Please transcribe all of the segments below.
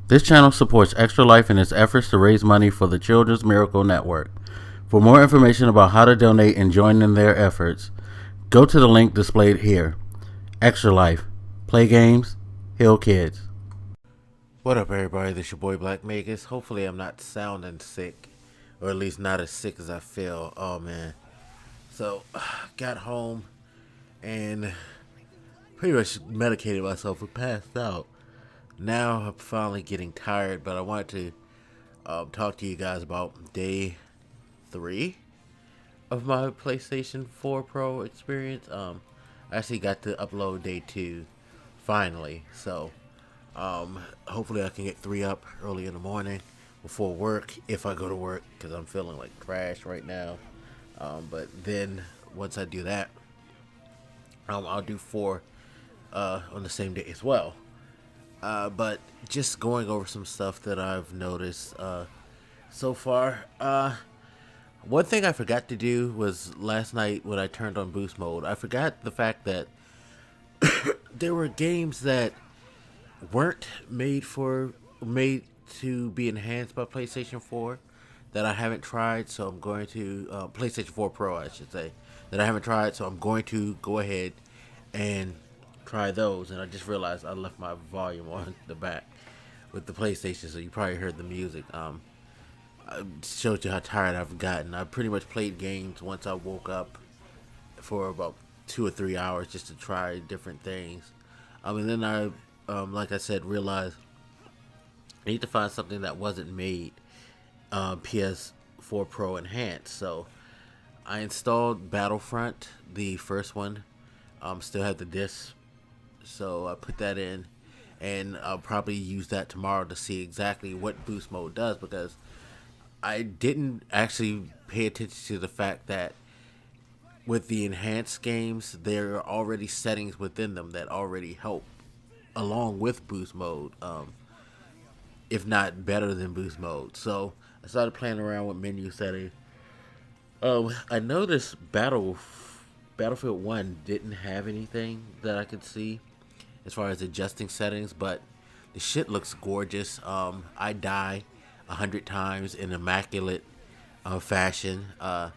This channel supports Extra Life in its efforts to raise money for the Children's Miracle Network. For more information about how to donate and join in their efforts, go to the link displayed here. Extra Life. Play games, heal kids. What up, everybody? This your boy Black Magus. Hopefully I'm not sounding sick, or at least not as sick as I feel. Oh, man. So, got home and pretty much medicated myself and passed out. Now I'm finally getting tired, but I wanted to talk to you guys about day 3 of my PlayStation 4 Pro experience. I actually got to upload day 2 finally, so hopefully I can get 3 up early in the morning before work, if I go to work, because I'm feeling like trash right now. But then once I do that, I'll do 4 on the same day as well. But just going over some stuff that I've noticed so far. One thing I forgot to do was last night when I turned on boost mode. I forgot the fact that there were games that weren't made to be enhanced by PlayStation 4 that I haven't tried. So I'm going to PlayStation 4 Pro, I should say, that I haven't tried. So I'm going to go ahead and try those. And I just realized I left my volume on the back with the PlayStation, so you probably heard the music. I showed you how tired I've gotten. I pretty much played games once I woke up for about 2 or 3 hours just to try different things. And then I, like I said, realized I need to find something that wasn't made PS4 Pro enhanced. So I installed Battlefront, the first one. Still have the disc, so I put that in, and I'll probably use that tomorrow to see exactly what boost mode does, because I didn't actually pay attention to the fact that with the enhanced games, there are already settings within them that already help along with boost mode, if not better than boost mode. So I started playing around with menu settings. I noticed Battlefield 1 didn't have anything that I could see as far as adjusting settings, but the shit looks gorgeous. I die 100 times in immaculate fashion. I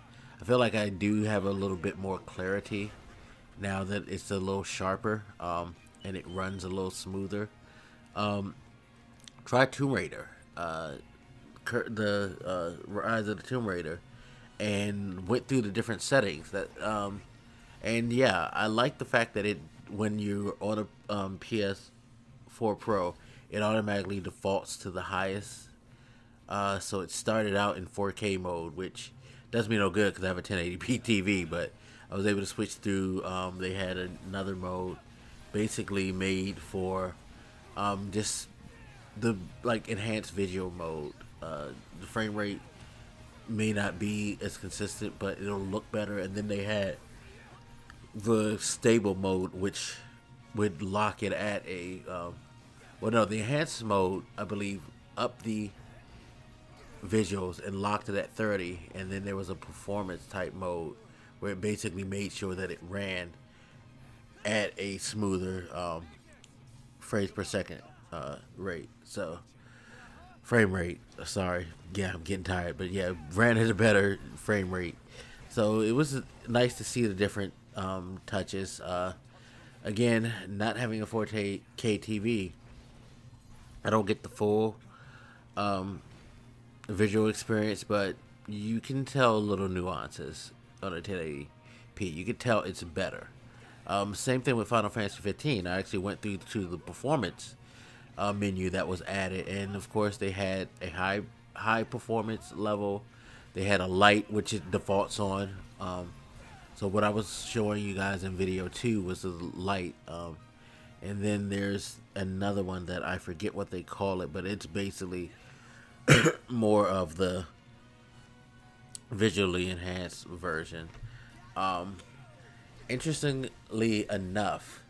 feel like I do have a little bit more clarity now that it's a little sharper, and it runs a little smoother. Try Tomb Raider, the Rise of the Tomb Raider, and went through the different settings that and yeah, I like the fact that when you're on a PS4 Pro, it automatically defaults to the highest. So it started out in 4K mode, which does me no good because I have a 1080p TV. But I was able to switch through. They had another mode, basically made for just the enhanced video mode. The frame rate may not be as consistent, but it'll look better. And then they had the stable mode, which would lock it at a the enhanced mode, I believe, up the visuals and locked it at 30, and then there was a performance type mode where it basically made sure that it ran at a smoother frames per second rate. So frame rate, sorry, yeah, I'm getting tired, but yeah, ran at a better frame rate. So it was nice to see the different touches. Again, not having a 4K TV, I don't get the full visual experience, but you can tell little nuances on a 1080p. You can tell it's better. Same thing with Final Fantasy 15. I actually went through to the performance menu that was added, and of course they had a high performance level. They had a light, which it defaults on. So what I was showing you guys in video 2 was the light. And then there's another one that I forget what they call it, but it's basically more of the visually enhanced version. Interestingly enough,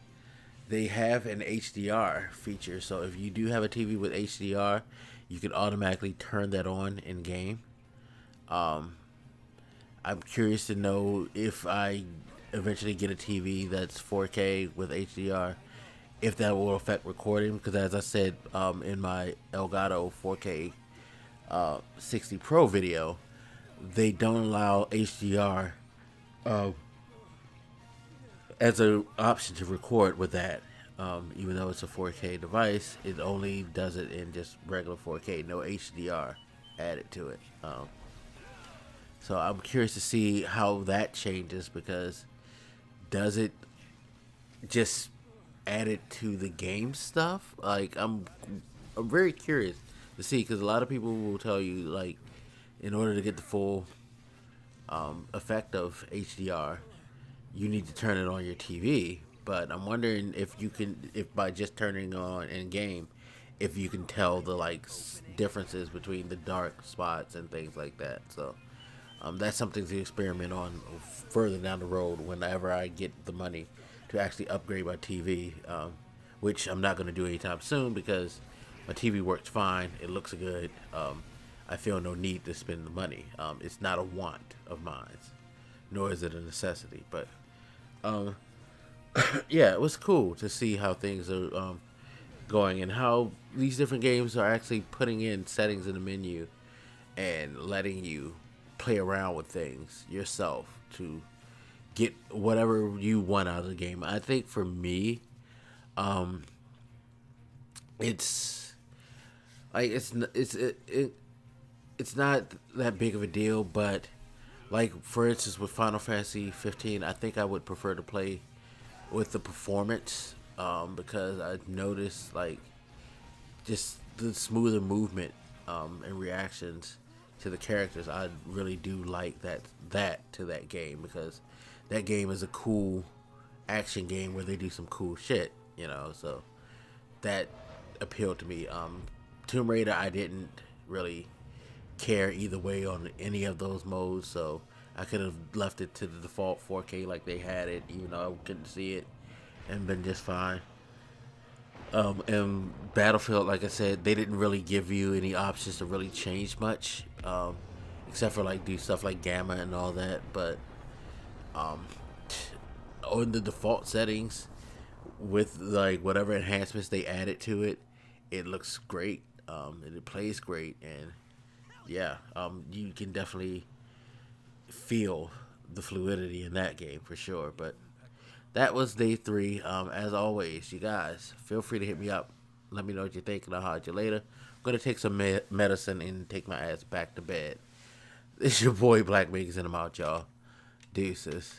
they have an HDR feature. So if you do have a TV with HDR, you can automatically turn that on in game. I'm curious to know if I eventually get a TV that's 4K with HDR, if that will affect recording, because as I said in my Elgato 4K 60 Pro video, they don't allow HDR as an option to record with that. Even though it's a 4K device, it only does it in just regular 4K, no HDR added to it. So I'm curious to see how that changes, because does it just add it to the game stuff? Like, I'm very curious to see, because a lot of people will tell you, like, in order to get the full effect of HDR, you need to turn it on your TV. But I'm wondering if you can, if by just turning on in game, if you can tell the like differences between the dark spots and things like that. So that's something to experiment on further down the road whenever I get the money to actually upgrade my TV, which I'm not going to do anytime soon, because my TV works fine. It looks good. I feel no need to spend the money. It's not a want of mine, nor is it a necessity. But yeah, it was cool to see how things are going, and how these different games are actually putting in settings in the menu and letting you play around with things yourself to get whatever you want out of the game. I think for me, it's like it's not that big of a deal, but like for instance with Final Fantasy 15, I think I would prefer to play with the performance, because I've noticed like just the smoother movement and reactions to the characters. I really do like that to that game, because that game is a cool action game where they do some cool shit, you know. So that appealed to me. Tomb Raider, I didn't really care either way on any of those modes, so I could have left it to the default 4K like they had it, even though I couldn't see it, and been just fine. And Battlefield, like I said, they didn't really give you any options to really change much, except for like do stuff like gamma and all that. But on the default settings, with like whatever enhancements they added to it, it looks great, and it plays great, and yeah, you can definitely feel the fluidity in that game for sure. But that was day 3. As always, you guys feel free to hit me up, let me know what you think, and I'll holler at you later. I'm gonna take some medicine and take my ass back to bed. It's your boy Black Megas, and I'm out, y'all. Deuces.